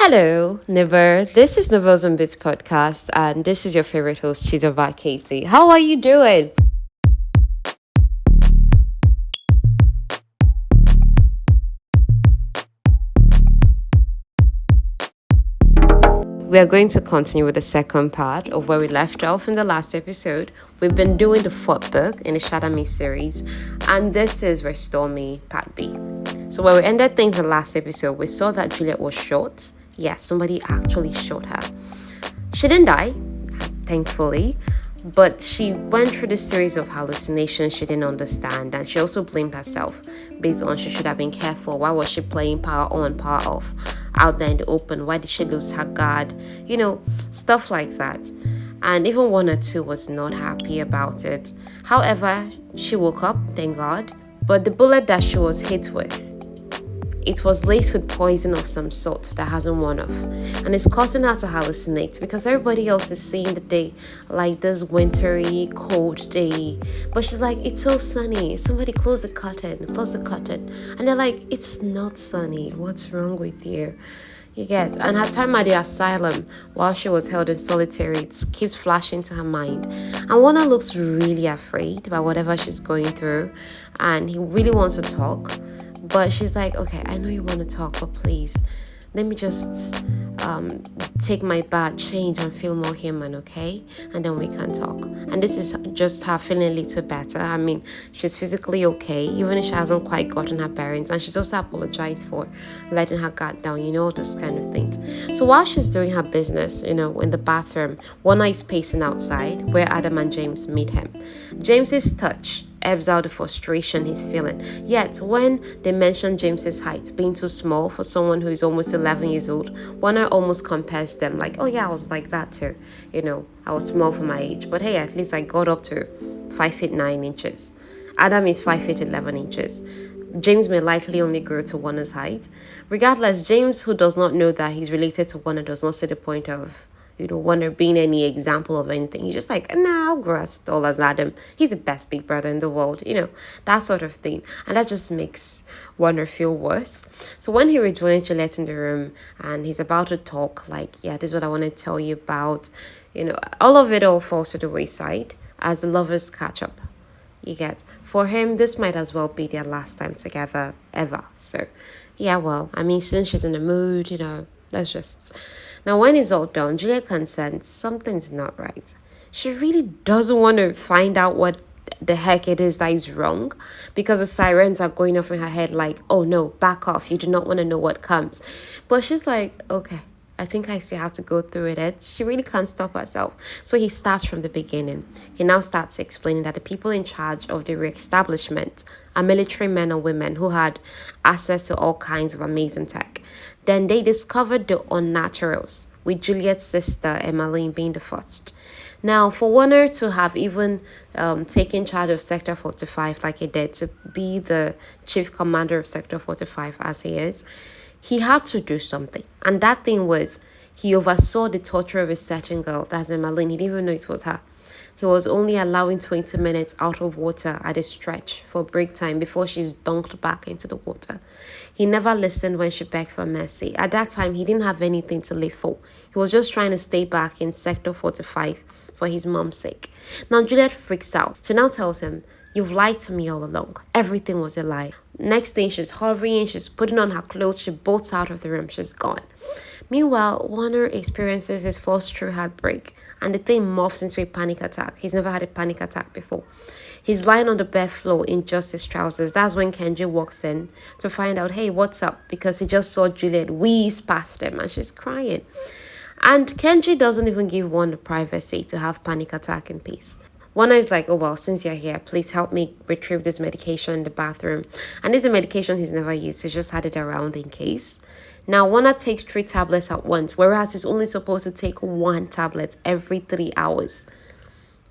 Hello, Nibber. This is Nibbles and Bits podcast, and this is your favorite host, Chizoba Katie. How are you doing? We are going to continue with the second part of where we left off in the last episode. We've been doing the fourth book in the Shatter Me series, and this is Restore Me, Part B. So, where we ended things in the last episode, we saw that Juliet was shot. Yes, somebody actually shot her. She didn't die, thankfully, but she went through this series of hallucinations she didn't understand, and she also blamed herself based on she should have been careful. Why was she playing power on, power off out there in the open? Why did she lose her guard? Stuff like that. And even one or two was not happy about it. However, she woke up, thank God. But the bullet that she was hit with, it was laced with poison of some sort that hasn't worn off. And it's causing her to hallucinate because everybody else is seeing the day like this wintry, cold day. But she's like, it's so sunny. Somebody close the curtain, close the curtain. And they're like, it's not sunny. What's wrong with you? You get. And her time at the asylum while she was held in solitary, it keeps flashing to her mind. And Warner looks really afraid by whatever she's going through. And he really wants to talk. But she's like, okay, I know you want to talk, but please, let me just take my bath, change, and feel more human, okay? And then we can talk. And this is just her feeling a little better. I mean, she's physically okay, even if she hasn't quite gotten her bearings. And she's also apologized for letting her guard down, those kind of things. So while she's doing her business, in the bathroom, Warner is pacing outside where Adam and James meet him. James's touch ebbs out the frustration he's feeling. Yet, when they mention James's height being too small for someone who is almost 11 years old, Warner almost compares them like, oh yeah, I was like that too. I was small for my age. But hey, at least I got up to 5 feet 9 inches. Adam is 5 feet 11 inches. James may likely only grow to Warner's height. Regardless, James, who does not know that he's related to Warner, does not see the point of Warner being any example of anything. He's just like, nah, I'll grow as tall as Adam. He's the best big brother in the world, that sort of thing. And that just makes Warner feel worse. So when he rejoins Juliet in the room and he's about to talk, like, yeah, this is what I want to tell you about, all of it all falls to the wayside as the lovers catch up. You get. For him, this might as well be their last time together ever. So, yeah, well, I mean, since she's in the mood, let's just... Now, when it's all done, Juliet can sense something's not right. She really doesn't want to find out what the heck it is that is wrong because the sirens are going off in her head like, oh no, back off. You do not want to know what comes. But she's like, okay, I think I see how to go through it. She really can't stop herself. So he starts from the beginning. He now starts explaining that the people in charge of the re-establishment are military men and women who had access to all kinds of amazing tech. Then they discovered the unnaturals, with Juliet's sister, Emmeline, being the first. Now, for Warner to have even taken charge of Sector 45 like he did, to be the chief commander of Sector 45 as he is, he had to do something. And that thing was, he oversaw the torture of a certain girl, that's Emmeline. He didn't even know it was her. He was only allowing 20 minutes out of water at a stretch for break time before she's dunked back into the water. He never listened when she begged for mercy. At that time, he didn't have anything to live for. He was just trying to stay back in Sector 45 for his mom's sake. Now, Juliet freaks out. She now tells him, you've lied to me all along. Everything was a lie. Next thing, she's hurrying, she's putting on her clothes, she bolts out of the room, she's gone. Meanwhile, Warner experiences his first true heartbreak, and the thing morphs into a panic attack. He's never had a panic attack before. He's lying on the bare floor in just his trousers. That's when Kenji walks in to find out, hey, what's up? Because he just saw Juliet wheeze past him and she's crying. And Kenji doesn't even give Warner privacy to have panic attack in peace. Warner is like, oh, well, since you're here, please help me retrieve this medication in the bathroom. And this is a medication he's never used. He's just had it around in case. Now, Warner takes 3 tablets at once, whereas he's only supposed to take 1 tablet every 3 hours.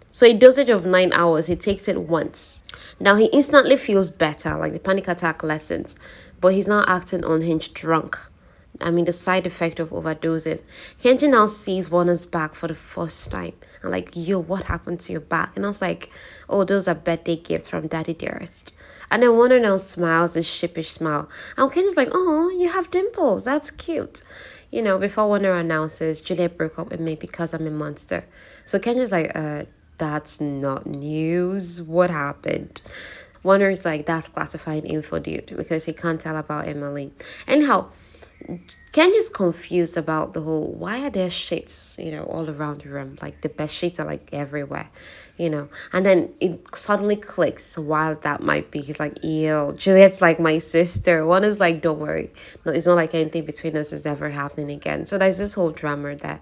So a dosage of 9 hours, he takes it once. Now, he instantly feels better, like the panic attack lessens, but he's now acting unhinged drunk. The side effect of overdosing. Kenji now sees Warner's back for the first time. I'm like, yo, what happened to your back? And I was like, oh, those are birthday gifts from Daddy Dearest. And then Warner now smiles, this sheepish smile. And Kenji's like, oh, you have dimples. That's cute. Before Warner announces Juliet broke up with me because I'm a monster. So Kenji's like, that's not news. What happened? Warner's like, that's classifying info, dude, because he can't tell about Emily. Anyhow, Kenji's confused about the whole why are there sheets, all around the room? Like the bed sheets are like everywhere. And then it suddenly clicks while that might be. He's like, ew, Juliet's like my sister. One is like, don't worry. No, it's not like anything between us is ever happening again. So there's this whole drama there.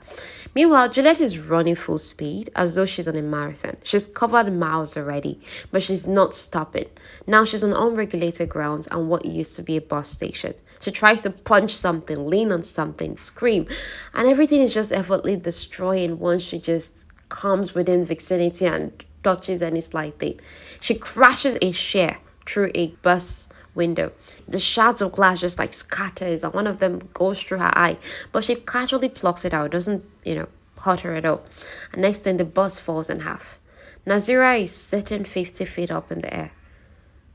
Meanwhile, Juliet is running full speed as though she's on a marathon. She's covered miles already, but she's not stopping. Now she's on unregulated grounds and what used to be a bus station. She tries to punch something, lean on something, scream, and everything is just effortlessly destroying once she just comes within vicinity and touches any slight thing. She crashes a chair through a bus window. The shards of glass just like scatters, and one of them goes through her eye, but she casually plucks it out. Doesn't hurt her at all. And next thing, the bus falls in half. Nazira is sitting 50 feet up in the air.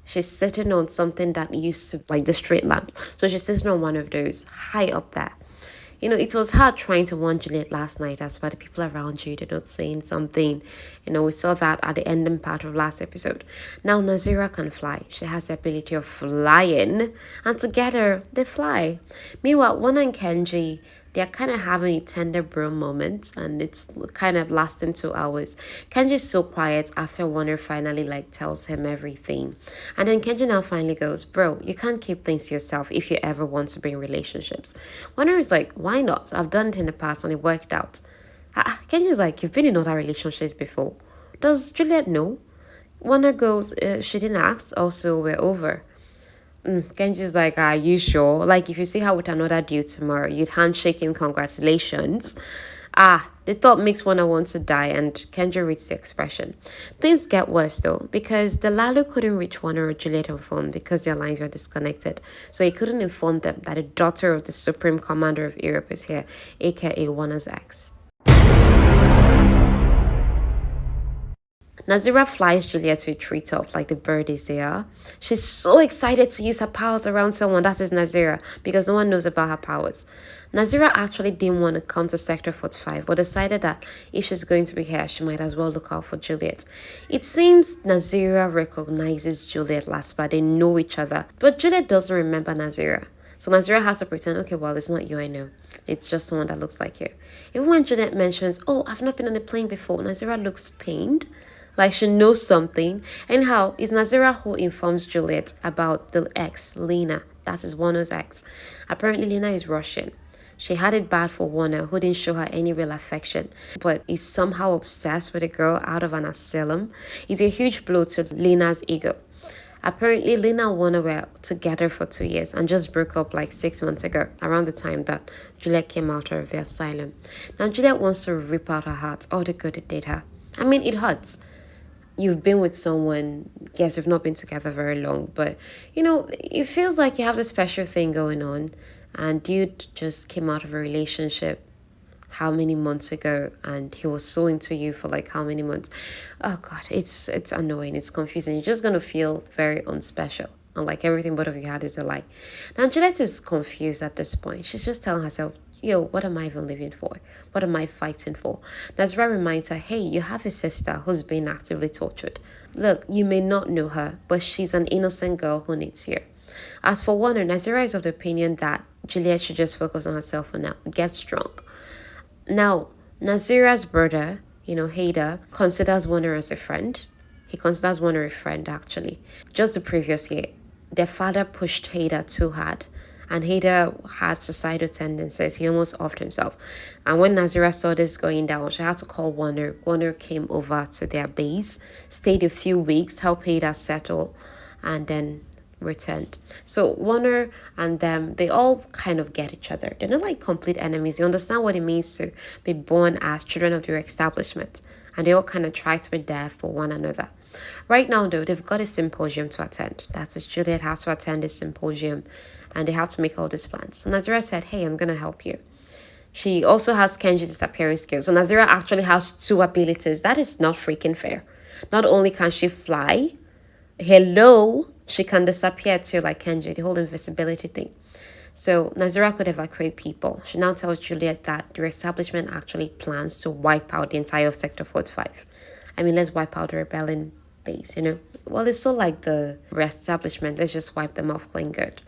She's sitting on something that used to, like the street lamps. So she's sitting on one of those high up there. It was hard trying to warn Juliet last night as well. The people around you, they're not saying something. We saw that at the ending part of last episode. Now Nazira can fly. She has the ability of flying. And together, they fly. Meanwhile, One and Kenji, they're kind of having a tender bro moment, and it's kind of lasting 2 hours. Kenji's so quiet after Warner finally tells him everything. And then Kenji now finally goes, bro, you can't keep things to yourself if you ever want to be in relationships. Warner is like, why not? I've done it in the past and it worked out. Kenji's like, you've been in other relationships before. Does Juliet know? Warner goes, she didn't ask, also we're over. Kenji's like, are you sure? Like, if you see her with another dude tomorrow, you'd handshake him, congratulations. The thought makes one want to die, and Kenji reads the expression. Things get worse though, because the Lalu couldn't reach Warner or Juliet on phone because their lines were disconnected. So he couldn't inform them that the daughter of the Supreme Commander of Europe is here, aka Warner's ex. Nazira flies Juliet to a treetop like the birdies they are. She's so excited to use her powers around someone, that is Nazira, because no one knows about her powers. Nazira actually didn't want to come to Sector 45, but decided that if she's going to be here, she might as well look out for Juliet. It seems Nazira recognizes Juliet last, but they know each other. But Juliet doesn't remember Nazira. So Nazira has to pretend, okay, well, it's not you I know. It's just someone that looks like you. Even when Juliet mentions, oh, I've not been on a plane before, Nazira looks pained. Like she knows something. Anyhow, it's Nazira who informs Juliet about the ex, Lena. That is Warner's ex. Apparently, Lena is Russian. She had it bad for Warner, who didn't show her any real affection, but is somehow obsessed with a girl out of an asylum. It's a huge blow to Lena's ego. Apparently, Lena and Warner were together for 2 years and just broke up 6 months ago, around the time that Juliet came out of the asylum. Now, Juliet wants to rip out her heart, all the good it did her. I mean, it hurts. You've been with someone, yes, you've not been together very long, but, it feels like you have a special thing going on, and dude just came out of a relationship how many months ago, and he was so into you for how many months. Oh, God, it's annoying, it's confusing. You're just going to feel very unspecial, and everything both of you had is a lie. Now, Juliet is confused at this point. She's just telling herself, yo, what am I even living for? What am I fighting for? Nazira reminds her, hey, you have a sister who's being actively tortured. Look, you may not know her, but she's an innocent girl who needs you. As for Warner, Nazira is of the opinion that Juliet should just focus on herself for now, get strong. Now, Nazira's brother, Hader, considers Warner as a friend. He considers Warner a friend, actually. Just the previous year, their father pushed Hader too hard, and Hader had suicidal tendencies. He almost offed himself. And when Nazira saw this going down, she had to call Warner. Warner came over to their base, stayed a few weeks, helped Hader settle, and then returned. So Warner and them, they all kind of get each other. They're not complete enemies. They understand what it means to be born as children of their establishment. And they all kind of try to be there for one another. Right now, though, they've got a symposium to attend. That is, Juliet has to attend this symposium, and they have to make all these plans. So Nazira said, hey, I'm going to help you. She also has Kenji's disappearing skills. So Nazira actually has 2 abilities. That is not freaking fair. Not only can she fly, hello, she can disappear too, like Kenji, the whole invisibility thing. So Nazira could evacuate people. She now tells Juliet that the establishment actually plans to wipe out the entire Sector 45. I mean, let's wipe out the rebellion base, you know? Well, it's so like the establishment. Let's just wipe them off clean good.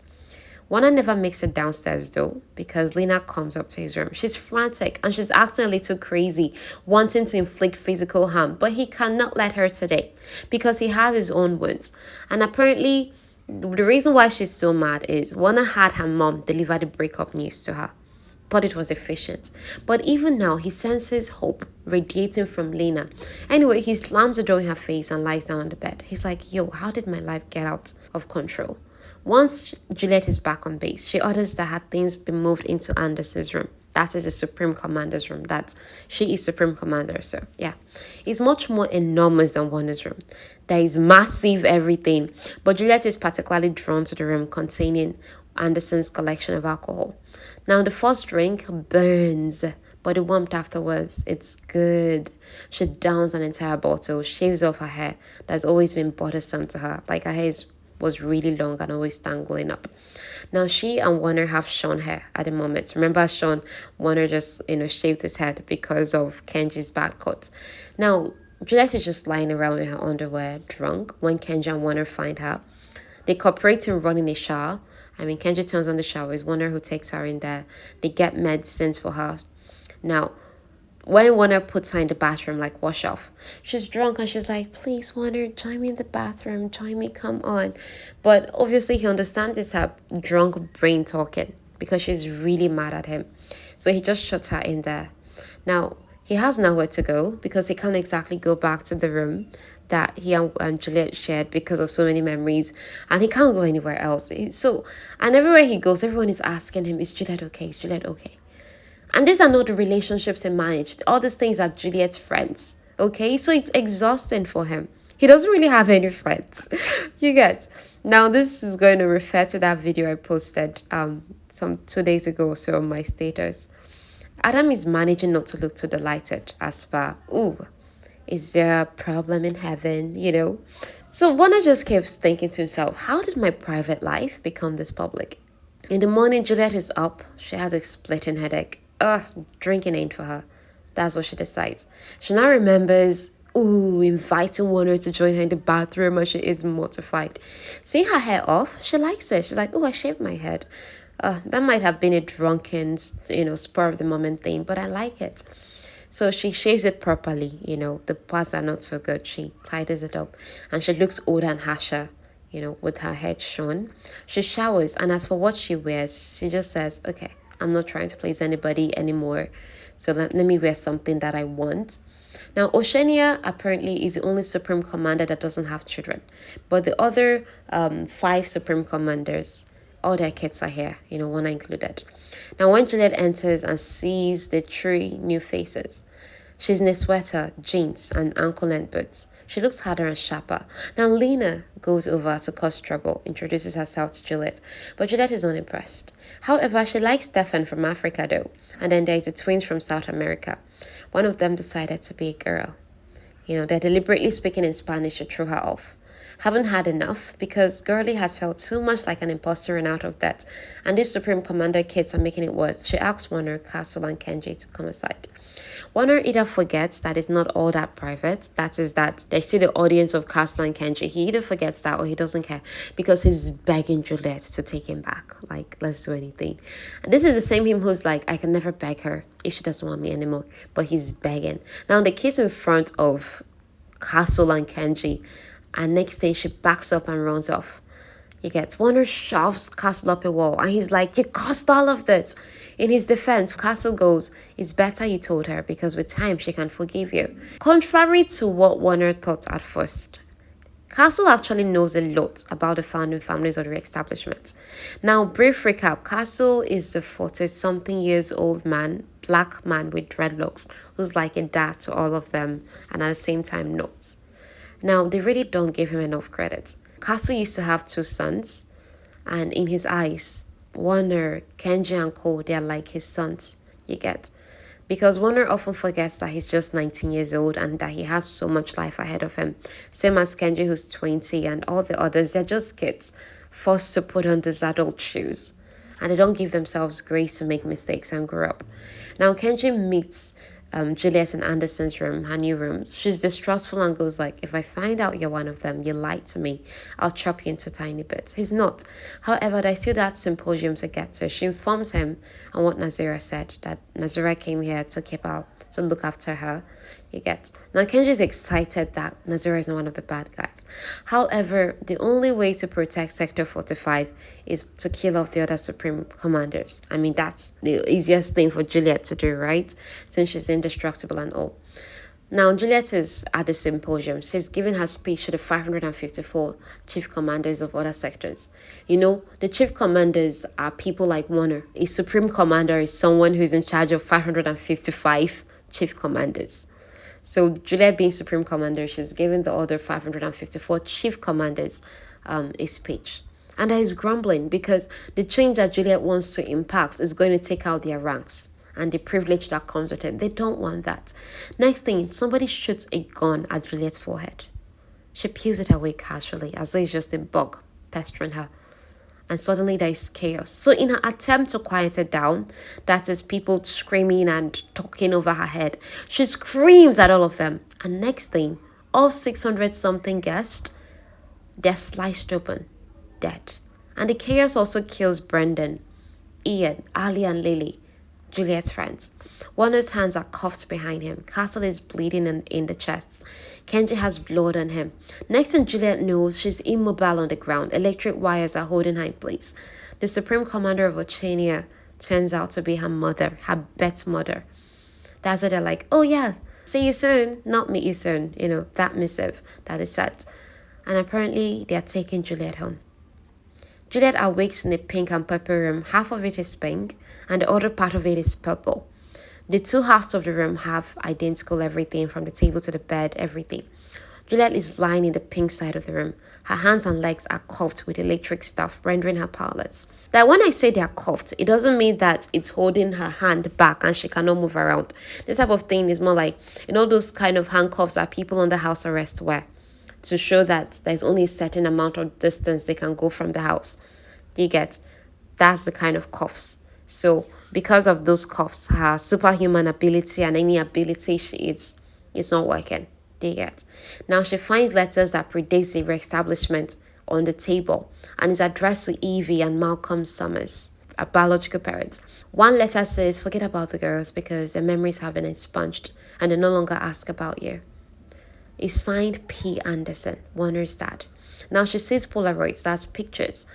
Wanda never makes it downstairs though, because Lena comes up to his room. She's frantic and she's acting a little crazy, wanting to inflict physical harm, but he cannot let her today because he has his own wounds. And apparently, the reason why she's so mad is Wanda had her mom deliver the breakup news to her. Thought it was efficient. But even now, he senses hope radiating from Lena. Anyway, he slams the door in her face and lies down on the bed. He's like, yo, how did my life get out of control? Once Juliet is back on base, she orders that her things be moved into Anderson's room. That is the Supreme Commander's room. She is Supreme Commander, so yeah. It's much more enormous than Wanda's room. There is massive everything. But Juliet is particularly drawn to the room containing Anderson's collection of alcohol. Now, the first drink burns, but the warmth afterwards, it's good. She downs an entire bottle, shaves off her hair. That's always been bothersome to her. Like, her hair was really long and always tangling up. Now, she and Warner have Sean hair at the moment. Remember Sean? Warner just, shaved his head because of Kenji's bad cuts. Now, Juliet is just lying around in her underwear, drunk, when Kenji and Warner find her. They cooperate in running a shower. I mean, Kenji turns on the shower. It's Warner who takes her in there. They get medicines for her. Now, when Warner puts her in the bathroom, like wash off, she's drunk and she's like, please, Warner, join me in the bathroom. Join me, come on. But obviously, he understands it's her drunk brain talking because she's really mad at him. So he just shuts her in there. Now, he has nowhere to go because he can't exactly go back to the room that he and Juliet shared because of so many memories, and he can't go anywhere else. And everywhere he goes, everyone is asking him, is Juliet okay? Is Juliet okay? And these are not the relationships he managed. All these things are Juliet's friends, okay? So it's exhausting for him. He doesn't really have any friends. You get. Now, this is going to refer to that video I posted some 2 days ago or so on my status. Adam is managing not to look too delighted as far, is there a problem in heaven, So Warner just keeps thinking to himself, how did my private life become this public? In the morning, Juliet is up. She has a splitting headache. Drinking ain't for her. That's what she decides. She now remembers, inviting Warner to join her in the bathroom, and she is mortified. Seeing her hair off, she likes it. She's like, I shaved my head. That might have been a drunken, spur of the moment thing, but I like it. So she shaves it properly, the parts are not so good. She tidies it up and she looks older and harsher, with her head shown. She showers, and as for what she wears, she just says, okay, I'm not trying to please anybody anymore. So let me wear something that I want. Now, Oceania apparently is the only Supreme Commander that doesn't have children. But the other 5 Supreme Commanders, all their kids are here, one included. Now, when Juliet enters and sees the 3 new faces, she's in a sweater, jeans, and ankle-length boots. She looks harder and sharper. Now, Lena goes over to cause trouble, introduces herself to Juliet, but Juliet is unimpressed. However, she likes Stefan from Africa, though, and then there's the twins from South America. One of them decided to be a girl. They're deliberately speaking in Spanish to throw her off. Haven't had enough because Girlie has felt too much like an imposter and out of debt, and these Supreme Commander kids are making it worse. She asks Warner, Castle, and Kenji to come aside. Warner either forgets that it's not all that private, that is that they see the audience of Castle and Kenji. He either forgets that or he doesn't care because he's begging Juliet to take him back. Like, let's do anything. And this is the same him who's like, I can never beg her if she doesn't want me anymore, but he's begging. Now, the kiss in front of Castle and Kenji, and next thing she backs up and runs off. He gets Warner shoves Castle up a wall and he's like, you caused all of this. In his defense, Castle goes, it's better you told her because with time she can forgive you. Contrary to what Warner thought at first, Castle actually knows a lot about the founding families of the establishment. Now, brief recap, Castle is the 40-something years old man, black man with dreadlocks, who's like a dad to all of them and at the same time not. Now, they really don't give him enough credit. Castle used to have 2 sons, and in his eyes, Warner, Kenji, and Cole, they're like his sons, you get. Because Warner often forgets that he's just 19 years old and that he has so much life ahead of him. Same as Kenji, who's 20, and all the others, they're just kids, forced to put on these adult shoes. and they don't give themselves grace to make mistakes and grow up. Now Kenji meets Juliet in Anderson's room, her new rooms. She's distrustful and goes like, if I find out you're one of them, you lied to me, I'll chop you into tiny bits. He's not. However, there's still that symposium to get to. She informs him on what Nazira said, that Nazira came here to to look after her. You get. Now Kenji's excited that Nazira is not one of the bad guys. However, the only way to protect Sector 45 is to kill off the other Supreme Commanders. I mean, that's the easiest thing for Juliet to do, right? Since she's indestructible and all. Now, Juliet is at the symposium. She's giving her speech to the 554 chief commanders of other sectors. You know, the chief commanders are people like Warner. A supreme commander is someone who's in charge of 555 chief commanders. So Juliet being supreme commander, she's giving the other 554 chief commanders a speech. And there is grumbling because the change that Juliet wants to impact is going to take out their ranks and the privilege that comes with it. They don't want that. Next thing, somebody shoots a gun at Juliet's forehead. She peels it away casually as though it's just a bug pestering her. And suddenly there is chaos. So in her attempt to quiet it down, that is people screaming and talking over her head, she screams at all of them. And next thing, all 600 something guests, they're sliced open, dead. And the chaos also kills Brendan, Ian, Ali and Lily, Juliet's friends. Warner's hands are cuffed behind him. Castle is bleeding in the chest. Kenji has blood on him. Next thing Juliet knows, she's immobile on the ground. Electric wires are holding her in place. The Supreme Commander of Oceania turns out to be her mother, her bet mother. That's why they're like, oh yeah, see you soon, not meet you soon. You know, that missive that is set. And apparently they're taking Juliet home. Juliet awakes in a pink and purple room. Half of it is pink and the other part of it is purple. The two halves of the room have identical everything, from the table to the bed, everything. Juliet is lying in the pink side of the room. Her hands and legs are cuffed with electric stuff, rendering her powerless. That when I say they are cuffed, it doesn't mean that it's holding her hand back and she cannot move around. This type of thing is more like, you know, those kind of handcuffs that people under house arrest wear to show that there's only a certain amount of distance they can go from the house. You get? That's the kind of cuffs. So because of those cuffs, her superhuman ability and any ability it's not working. They get. Now she finds letters that predate the re-establishment on the table and is addressed to Evie and Malcolm Summers, her biological parents. One letter says, forget about the girls because their memories have been expunged and they no longer ask about you. It's signed P. Anderson, Warner's dad. Now she sees Polaroids, that's pictures.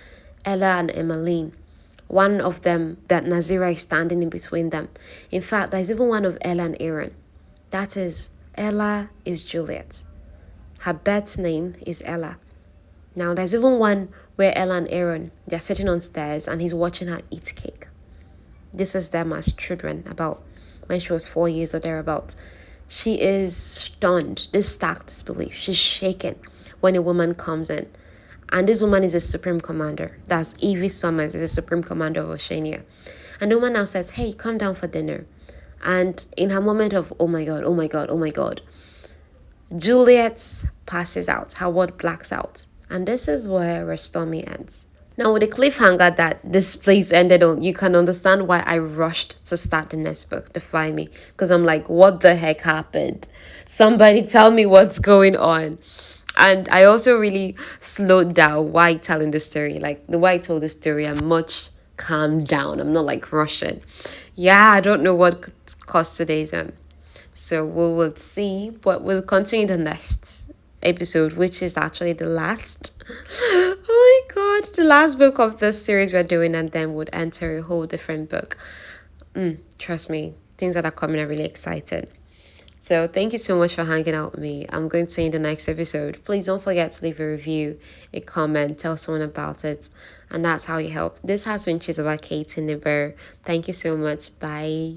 Ella and Emmeline. One of them, that Nazira is standing in between them. In fact, there's even one of Ella and Aaron. That is, Ella is Juliet. Her birth name is Ella. Now, there's even one where Ella and Aaron, they're sitting on stairs and he's watching her eat cake. This is them as children, about when she was 4 years or thereabouts. She is stunned, this stark disbelief. She's shaken when a woman comes in. And this woman is a supreme commander. That's Evie Summers, is a supreme commander of Oceania. And the woman now says, hey, come down for dinner. And in her moment of, oh my God, oh my God, oh my God, Juliet passes out. Her word blacks out. And this is where Stormy ends. Now, with the cliffhanger that this place ended on, you can understand why I rushed to start the next book, Defy Me. Because I'm like, what the heck happened? Somebody tell me what's going on. And I also really slowed down while telling the story. Like, the way I told the story, I'm much calmed down. I'm not like rushing. Yeah, I don't know what caused today's So we will see, but we'll continue the next episode, which is actually the last. Oh my God, the last book of this series we're doing, and then would enter a whole different book. Trust me, things that are coming are really exciting. So thank you so much for hanging out with me. I'm going to see you in the next episode. Please don't forget to leave a review, a comment, tell someone about it. And that's how you help. This has been Chizoba Kate in the Bear. Thank you so much. Bye.